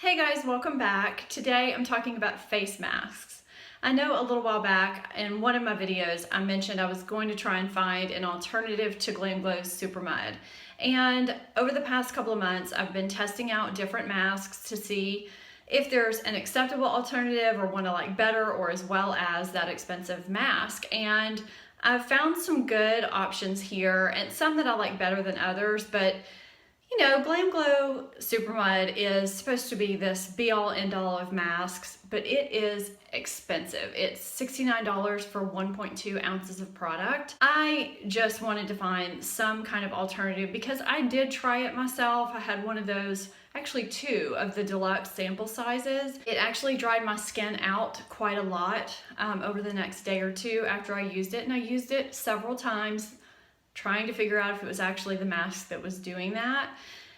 Hey guys, welcome back. Today I'm talking about face masks. I know a little while back in one of my videos I mentioned I was going to try and find an alternative to GlamGlow Supermud. And over the past couple of months I've been testing out different masks to see if there's an acceptable alternative or one I like better or as well as that expensive mask. And I've found some good options here and some that I like better than others, but you know, GlamGlow Supermud is supposed to be this be-all, end-all of masks, but it is expensive. It's $69 for 1.2 ounces of product. I just wanted to find some kind of alternative because I did try it myself. I had one of those, actually two of the deluxe sample sizes. It actually dried my skin out quite a lot over the next day or two after I used it, and I used it several times trying to figure out if it was actually the mask that was doing that.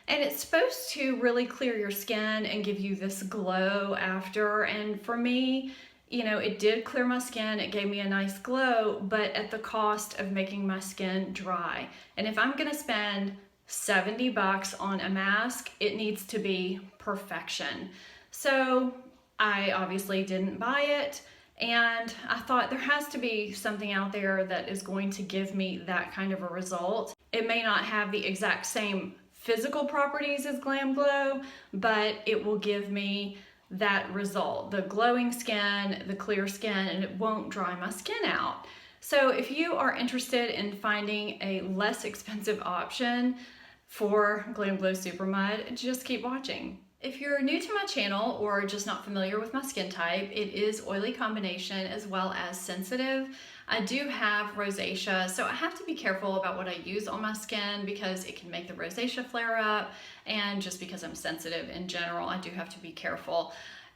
And it's supposed to really clear your skin and give you this glow after. And for me, you know, it did clear my skin. It gave me a nice glow, but at the cost of making my skin dry. And if I'm gonna spend 70 bucks on a mask, it needs to be perfection. So I obviously didn't buy it. And I thought there has to be something out there that is going to give me that kind of a result. It may not have the exact same physical properties as GlamGlow, but it will give me that result. The glowing skin, the clear skin, and it won't dry my skin out. So if you are interested in finding a less expensive option for GlamGlow Supermud, just keep watching. If you're new to my channel or just not familiar with my skin type, it is oily combination as well as sensitive. I do have rosacea, so I have to be careful about what I use on my skin because it can make the rosacea flare up, and just because I'm sensitive in general, I do have to be careful.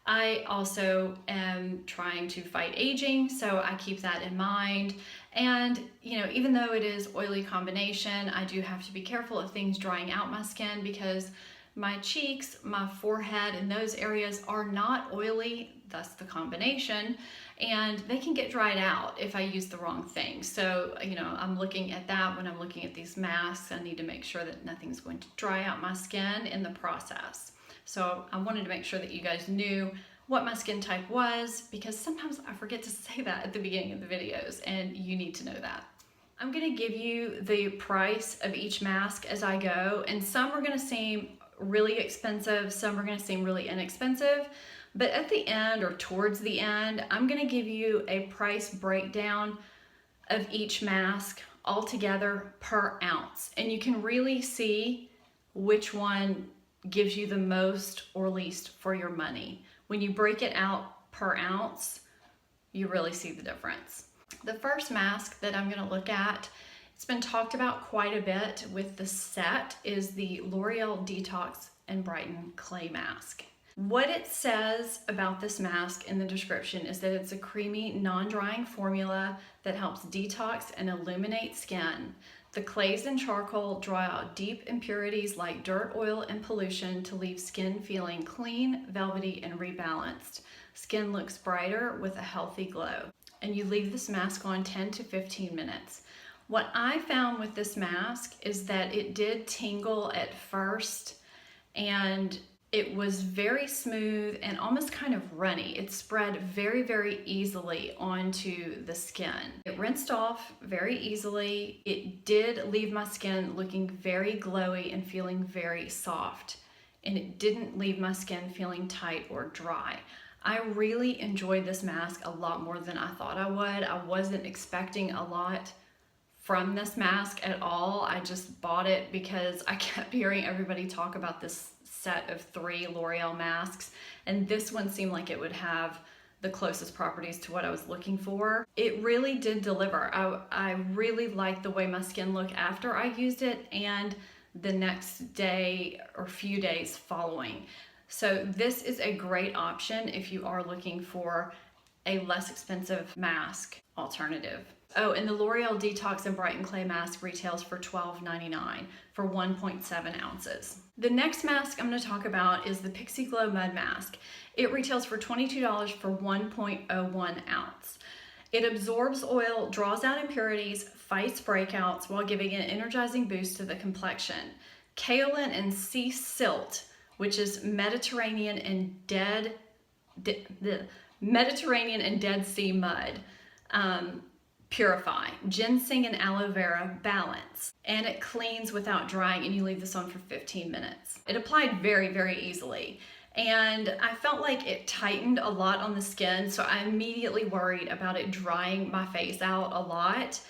I also am trying to fight aging, so I keep that in mind. And you know, even though it is oily combination, I do have to be careful of things drying out my skin because my cheeks, my forehead, and those areas are not oily, thus the combination, and they can get dried out if I use the wrong thing. So, you know, I'm looking at that when I'm looking at these masks. I need to make sure that nothing's going to dry out my skin in the process. So I wanted to make sure that you guys knew what my skin type was, because sometimes I forget to say that at the beginning of the videos, and you need to know that. I'm gonna give you the price of each mask as I go, and some are gonna seem really expensive, some are going to seem really inexpensive, but at the end or towards the end, I'm going to give you a price breakdown of each mask altogether per ounce, and you can really see which one gives you the most or least for your money. When you break it out per ounce, you really see the difference. The first mask that I'm going to look at, it's been talked about quite a bit with the set, is the L'Oreal Detox and Brighton Clay Mask. What it says about this mask in the description is that it's a creamy, non-drying formula that helps detox and illuminate skin. The clays and charcoal draw out deep impurities like dirt, oil, and pollution to leave skin feeling clean, velvety, and rebalanced. Skin looks brighter with a healthy glow. And you leave this mask on 10 to 15 minutes. What I found with this mask is that it did tingle at first, and it was very smooth and almost kind of runny. It spread very, very easily onto the skin. It rinsed off very easily. It did leave my skin looking very glowy and feeling very soft, and it didn't leave my skin feeling tight or dry. I really enjoyed this mask a lot more than I thought I would. I wasn't expecting a lot from this mask at all. I just bought it because I kept hearing everybody talk about this set of 3 L'Oreal masks, and this one seemed like it would have the closest properties to what I was looking for. It really did deliver. I really liked the way my skin looked after I used it and the next day or few days following. So this is a great option if you are looking for a less expensive mask alternative. Oh, and the L'Oreal Detox and Brighton Clay Mask retails for $12.99 for 1.7 ounces. The next mask I'm going to talk about is the Pixi Glow Mud Mask. It retails for $22 for 1.01 ounce. It absorbs oil, draws out impurities, fights breakouts while giving an energizing boost to the complexion. Kaolin and sea silt which is Mediterranean and Dead Sea Mud. Purify, ginseng and aloe vera balance, and it cleans without drying, and you leave this on for 15 minutes. It applied very, very easily, and I felt like it tightened a lot on the skin, so I immediately worried about it drying my face out a lot.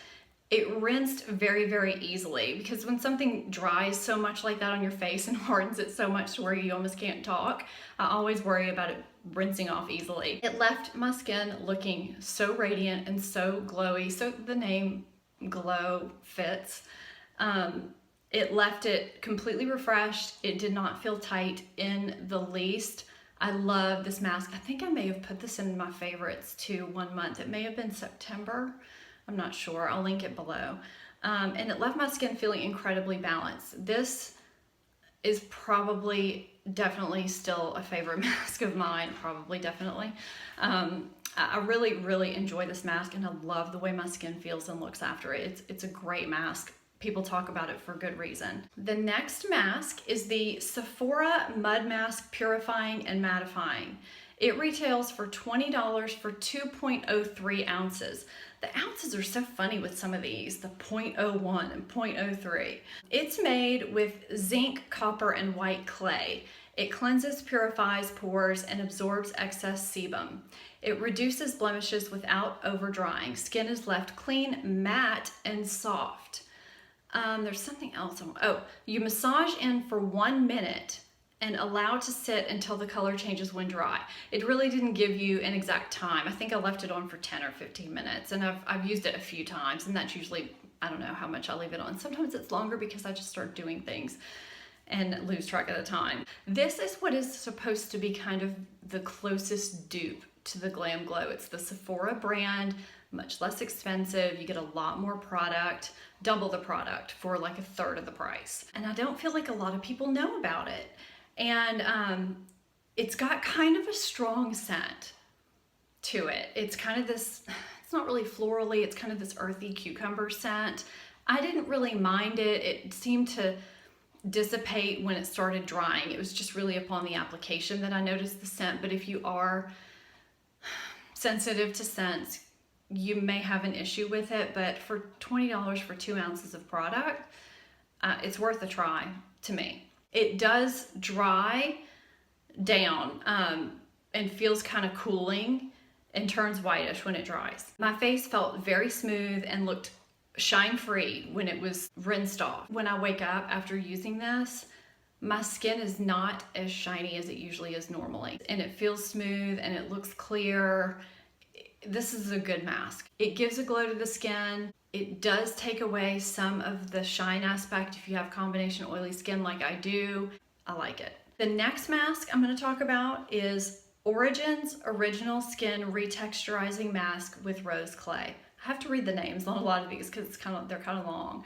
It rinsed very, very easily, because when something dries so much like that on your face and hardens it so much to where you almost can't talk, I always worry about it rinsing off easily. It left my skin looking so radiant and so glowy, so the name glow fits. It left it completely refreshed. It did not feel tight in the least. I love this mask. I think I may have put this in my favorites too 1 month. It may have been September. I'm not sure. I'll link it below. And it left my skin feeling incredibly balanced. This is probably definitely still a favorite mask of mine. Definitely. I really, really enjoy this mask, and I love the way my skin feels and looks after it. It's a great mask. People talk about it for good reason. The next mask is the Sephora Mud Mask Purifying and Mattifying. It retails for $20 for 2.03 ounces. The ounces are so funny with some of these, the 0.01 and 0.03. It's made with zinc, copper, and white clay. It cleanses, purifies pores, and absorbs excess sebum. It reduces blemishes without over drying. Skin is left clean, matte, and soft. There's something else. You massage in for 1 minute and allow to sit until the color changes when dry. It really didn't give you an exact time. I think I left it on for 10 or 15 minutes, and I've used it a few times, and that's usually, I don't know how much I leave it on. Sometimes it's longer because I just start doing things and lose track of the time. This is what is supposed to be kind of the closest dupe to the GlamGlow. It's the Sephora brand, much less expensive. You get a lot more product, double the product for like a third of the price. And I don't feel like a lot of people know about it. And it's got kind of a strong scent to it. It's kind of this, it's not really florally, it's kind of this earthy cucumber scent. I didn't really mind it. It seemed to dissipate when it started drying. It was just really upon the application that I noticed the scent, but if you are sensitive to scents, you may have an issue with it, but for $20 for 2 ounces of product, it's worth a try to me. It does dry down and feels kind of cooling and turns whitish when it dries. My face felt very smooth and looked shine-free when it was rinsed off. When I wake up after using this, my skin is not as shiny as it usually is normally, and it feels smooth and it looks clear. This is a good mask. It gives a glow to the skin. It does take away some of the shine aspect if you have combination oily skin like I do. I like it. The next mask I'm going to talk about is Origin's Original Skin Retexturizing Mask with Rose Clay. I have to read the names on a lot of these because they're kind of long.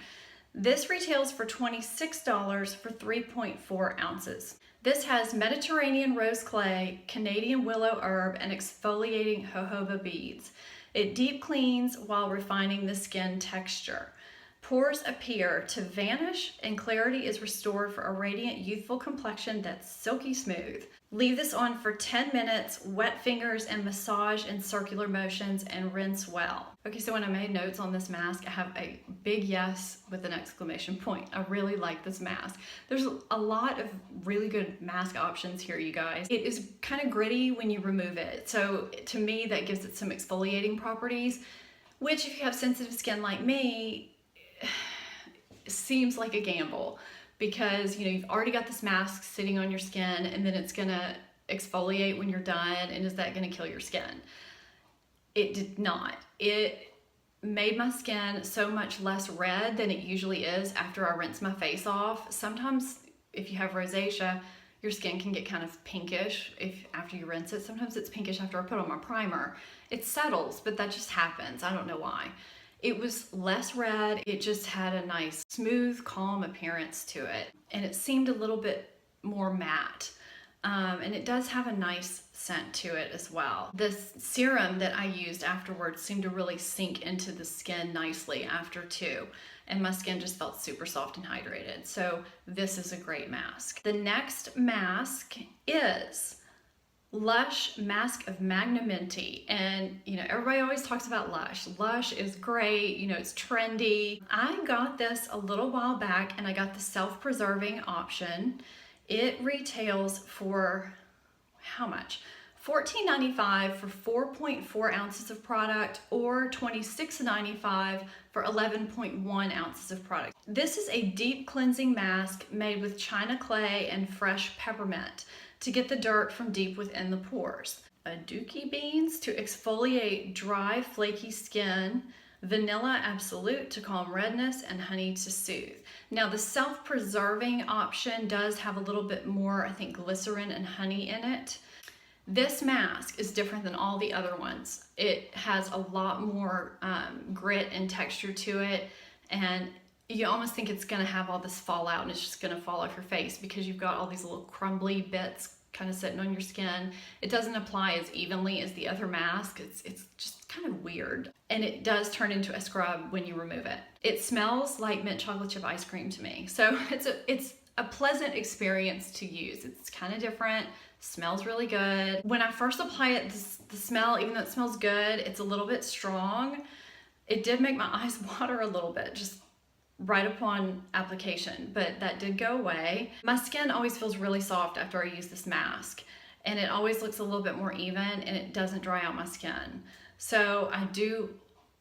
This retails for $26 for 3.4 ounces. This has Mediterranean rose clay, Canadian willow herb, and exfoliating jojoba beads. It deep cleans while refining the skin texture. Pores appear to vanish and clarity is restored for a radiant, youthful complexion that's silky smooth. Leave this on for 10 minutes, wet fingers and massage in circular motions and rinse well. Okay, so when I made notes on this mask, I have a big yes with an exclamation point. I really like this mask. There's a lot of really good mask options here, you guys. It is kind of gritty when you remove it. So to me, that gives it some exfoliating properties, which if you have sensitive skin like me, seems like a gamble, because you've already got this mask sitting on your skin and then it's gonna exfoliate when you're done, and is that gonna kill your skin? It did not. It made my skin so much less red than it usually is after I rinse my face off. Sometimes if you have rosacea, your skin can get kind of pinkish after you rinse it. Sometimes it's pinkish after I put on my primer. It settles, but that just happens. I don't know why. It was less red. It just had a nice, smooth, calm appearance to it. And it seemed a little bit more matte. And it does have a nice scent to it as well. This serum that I used afterwards seemed to really sink into the skin nicely after too. and my skin just felt super soft and hydrated. So this is a great mask. The next mask is Lush Mask of Magnamenti. And you know, everybody always talks about Lush. Lush is great, you know, it's trendy. I got this a little while back and I got the self-preserving option. It retails for how much? $14.95 for 4.4 ounces of product, or $26.95 for 11.1 ounces of product. This is a deep cleansing mask made with China clay and fresh peppermint to get the dirt from deep within the pores. Aduki beans to exfoliate dry, flaky skin, vanilla absolute to calm redness, and honey to soothe. Now the self-preserving option does have a little bit more, I think, glycerin and honey in it. This mask is different than all the other ones. It has a lot more grit and texture to it, and you almost think it's gonna have all this fallout and it's just gonna fall off your face because you've got all these little crumbly bits kind of sitting on your skin. It doesn't apply as evenly as the other mask. It's just kind of weird. And it does turn into a scrub when you remove it. It smells like mint chocolate chip ice cream to me. So it's a pleasant experience to use. It's kind of different, smells really good. When I first apply it, the smell, even though it smells good, it's a little bit strong. It did make my eyes water a little bit, just right upon application, but that did go away. My skin always feels really soft after I use this mask, and it always looks a little bit more even, and it doesn't dry out my skin. So I do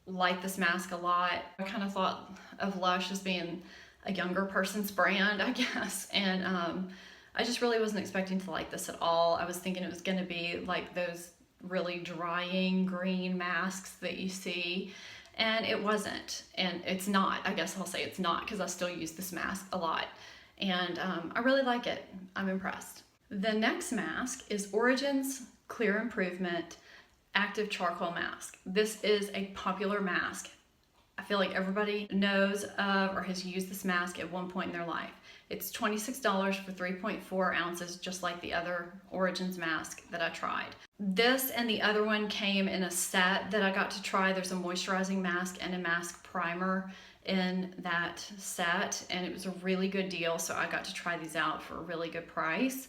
like this mask a lot. I kind of thought of Lush as being a younger person's brand, I guess, and I just really wasn't expecting to like this at all. I was thinking it was gonna be like those really drying green masks that you see, and it wasn't, and it's not. I guess I'll say it's not, because I still use this mask a lot, and I really like it. I'm impressed. The next mask is Origin's Clear Improvement Active Charcoal Mask. This is a popular mask. I feel like everybody knows of or has used this mask at one point in their life. It's $26 for 3.4 ounces, just like the other Origins mask that I tried. This and the other one came in a set that I got to try. There's a moisturizing mask and a mask primer in that set, and it was a really good deal, so I got to try these out for a really good price.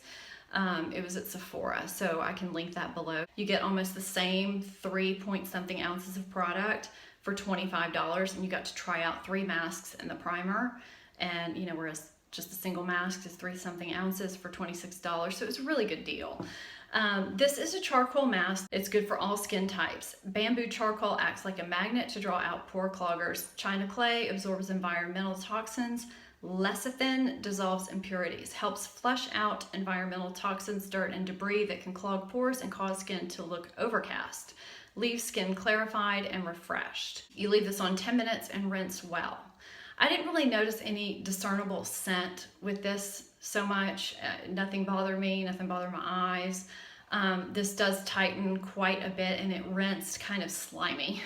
It was at Sephora, so I can link that below. You get almost the same 3-point-something ounces of product for $25, and you got to try out 3 masks and the primer, and you know, whereas just a single mask is 3-something ounces for $26, so it's a really good deal. This is a charcoal mask. It's good for all skin types. Bamboo charcoal acts like a magnet to draw out pore cloggers. China clay absorbs environmental toxins. Lecithin dissolves impurities, helps flush out environmental toxins, dirt, and debris that can clog pores and cause skin to look overcast. Leaves skin clarified and refreshed. You leave this on 10 minutes and rinse well. I didn't really notice any discernible scent with this so much. Nothing bothered me, nothing bothered my eyes. This does tighten quite a bit, and it rinsed kind of slimy.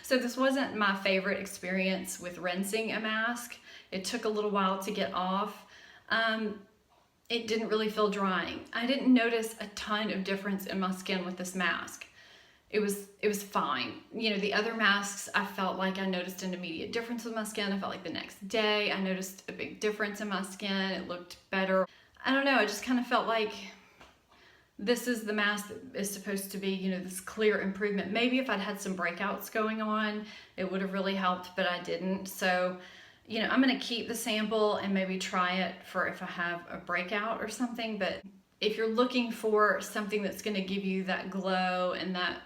So this wasn't my favorite experience with rinsing a mask. It took a little while to get off. It didn't really feel drying. I didn't notice a ton of difference in my skin with this mask. It was fine. You know, the other masks, I felt like I noticed an immediate difference with my skin. I felt like the next day I noticed a big difference in my skin. It looked better. I don't know, I just kind of felt like this is the mask that is supposed to be, you know, this clear improvement. Maybe if I'd had some breakouts going on, it would have really helped, but I didn't. So, you know, I'm gonna keep the sample and maybe try it for if I have a breakout or something. But if you're looking for something that's gonna give you that glow and that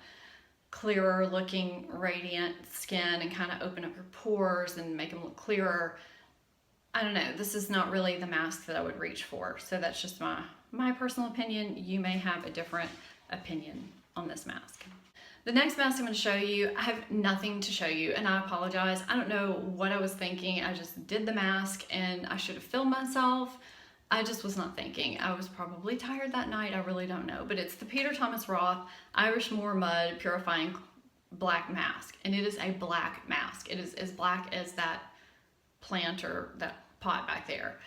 clearer looking radiant skin and kind of open up your pores and make them look clearer, I don't know, this is not really the mask that I would reach for. So that's just my personal opinion. You may have a different opinion on this mask. The next mask I'm going to show you, I have nothing to show you, and I apologize. I don't know what I was thinking. I just did the mask and I should have filmed myself. I just was not thinking. I was probably tired that night. I really don't know. But it's the Peter Thomas Roth Irish Moor Mud Purifying Black Mask. And it is a black mask. It is as black as that plant or that pot back there.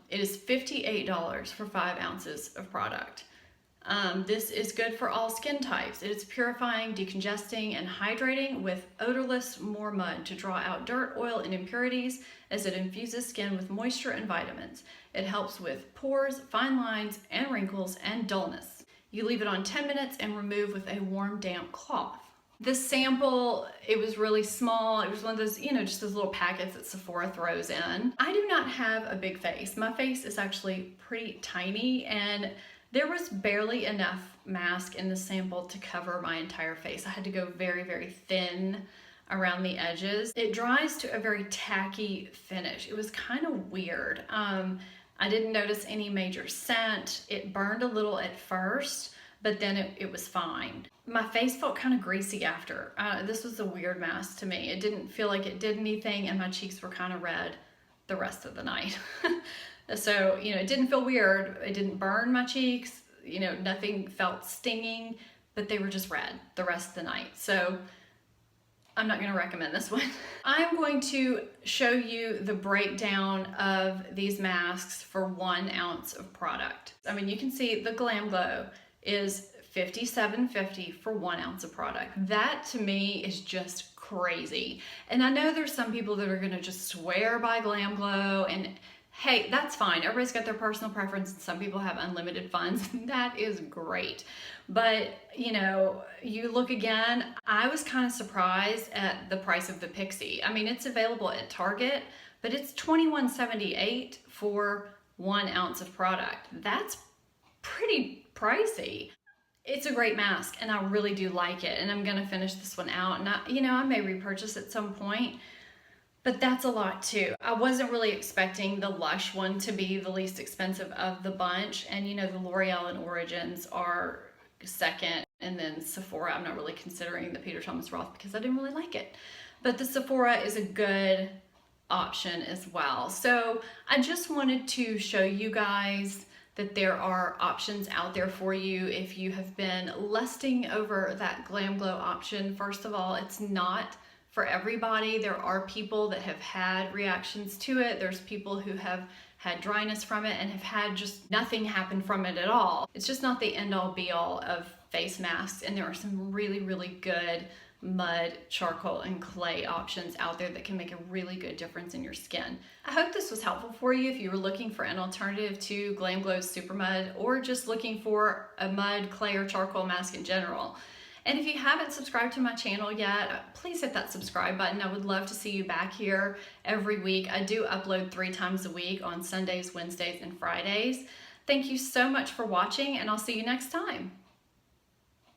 It is $58 for 5 ounces of product. This is good for all skin types. It is purifying, decongesting, and hydrating with odorless More Mud to draw out dirt, oil, and impurities as it infuses skin with moisture and vitamins. It helps with pores, fine lines, and wrinkles, and dullness. You leave it on 10 minutes and remove with a warm, damp cloth. This sample, it was really small. It was one of those, just those little packets that Sephora throws in. I do not have a big face. My face is actually pretty tiny, and there was barely enough mask in the sample to cover my entire face. I had to go very, very thin around the edges. It dries to a very tacky finish. It was kind of weird. I didn't notice any major scent. It burned a little at first, but then it was fine. My face felt kind of greasy after. This was a weird mask to me. It didn't feel like it did anything, and my cheeks were kind of red the rest of the night. So, it didn't feel weird. It didn't burn my cheeks. Nothing felt stinging, but they were just red the rest of the night. So I'm not going to recommend this one. I'm going to show you the breakdown of these masks for 1 ounce of product. You can see the GlamGlow is $57.50 for 1 ounce of product. That to me is just crazy. And I know there's some people that are going to just swear by GlamGlow, and hey, that's fine. Everybody's got their personal preference, and some people have unlimited funds. That is great. But, you look again, I was kind of surprised at the price of the Pixi. It's available at Target, but it's $21.78 for 1 ounce of product. That's pretty pricey. It's a great mask, and I really do like it, and I'm going to finish this one out. And I may repurchase at some point, but that's a lot too. I wasn't really expecting the Lush one to be the least expensive of the bunch. And the L'Oreal and Origins are second. And then Sephora, I'm not really considering the Peter Thomas Roth because I didn't really like it. But the Sephora is a good option as well. So I just wanted to show you guys that there are options out there for you if you have been lusting over that GlamGlow option. First of all, it's not for everybody. There are people that have had reactions to it. There's people who have had dryness from it and have had just nothing happen from it at all. It's just not the end all be all of face masks, and there are some really, really good mud, charcoal, and clay options out there that can make a really good difference in your skin. I hope this was helpful for you if you were looking for an alternative to GlamGlow Supermud, or just looking for a mud, clay, or charcoal mask in general. And if you haven't subscribed to my channel yet, please hit that subscribe button. I would love to see you back here every week. I do upload 3 times a week on Sundays, Wednesdays, and Fridays. Thank you so much for watching, and I'll see you next time.